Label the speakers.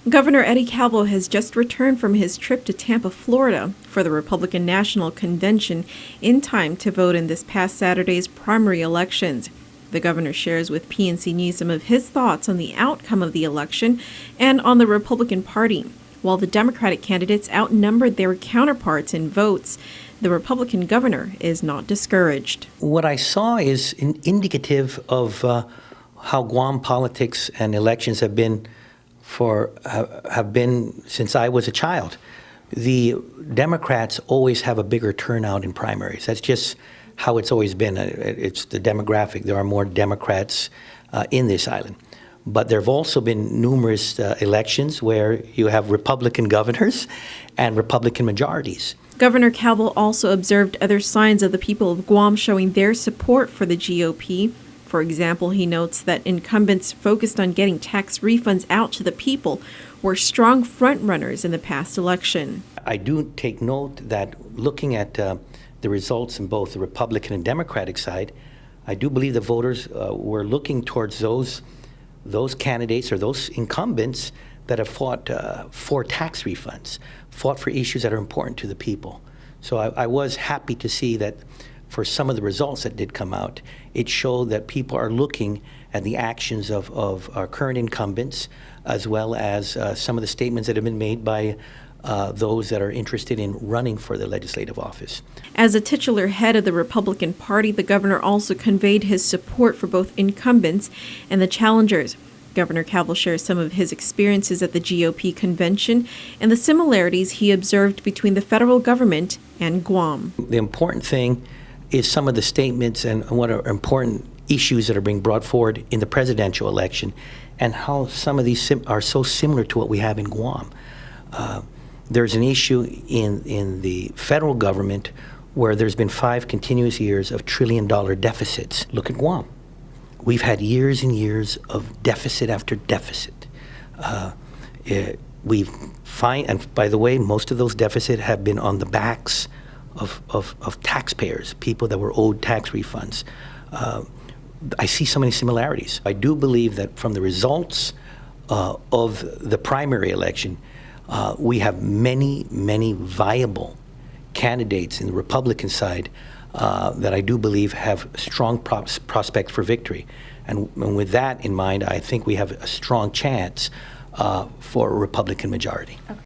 Speaker 1: Governor Eddie Calvo has just returned from his trip to Tampa, Florida, for the Republican National Convention in time to vote in this past Saturday's primary elections. The governor shares with PNC News some of his thoughts on the outcome of the election and on the Republican Party. While the Democratic candidates outnumbered their counterparts in votes, the Republican governor is not discouraged.
Speaker 2: What I saw is indicative of how Guam politics and elections have been since I was a child. The Democrats always have a bigger turnout in primaries. That's just how it's always been. It's the demographic. There are more Democrats in this island. But there have also been numerous elections where you have Republican governors and Republican majorities.
Speaker 1: Governor Calvo also observed other signs of the people of Guam showing their support for the GOP. For example, he notes that incumbents focused on getting tax refunds out to the people were strong frontrunners in the past election.
Speaker 2: I do take note that looking at the results in both the Republican and Democratic side, I do believe the voters were looking towards those candidates or those incumbents that have fought for tax refunds, fought for issues that are important to the people. So I was happy to see that for some of the results that did come out, it showed that people are looking at the actions of our current incumbents, as well as some of the statements that have been made by those that are interested in running for the legislative office.
Speaker 1: As a titular head of the Republican Party, the governor also conveyed his support for both incumbents and the challengers. Governor Calvo shares some of his experiences at the GOP convention and the similarities he observed between the federal government and Guam.
Speaker 2: The important thing is some of the statements and what are important issues that are being brought forward in the presidential election and how some of these are so similar to what we have in Guam. There's an issue in the federal government where there's been 5 continuous years of trillion-dollar deficits. Look at Guam. We've had years and years of deficit after deficit. And by the way, most of those deficits have been on the backs of taxpayers, people that were owed tax refunds. I see so many similarities. I do believe that from the results of the primary election, we have many, many viable candidates in the Republican side that I do believe have strong prospects for victory. And with that in mind, I think we have a strong chance for a Republican majority. Okay.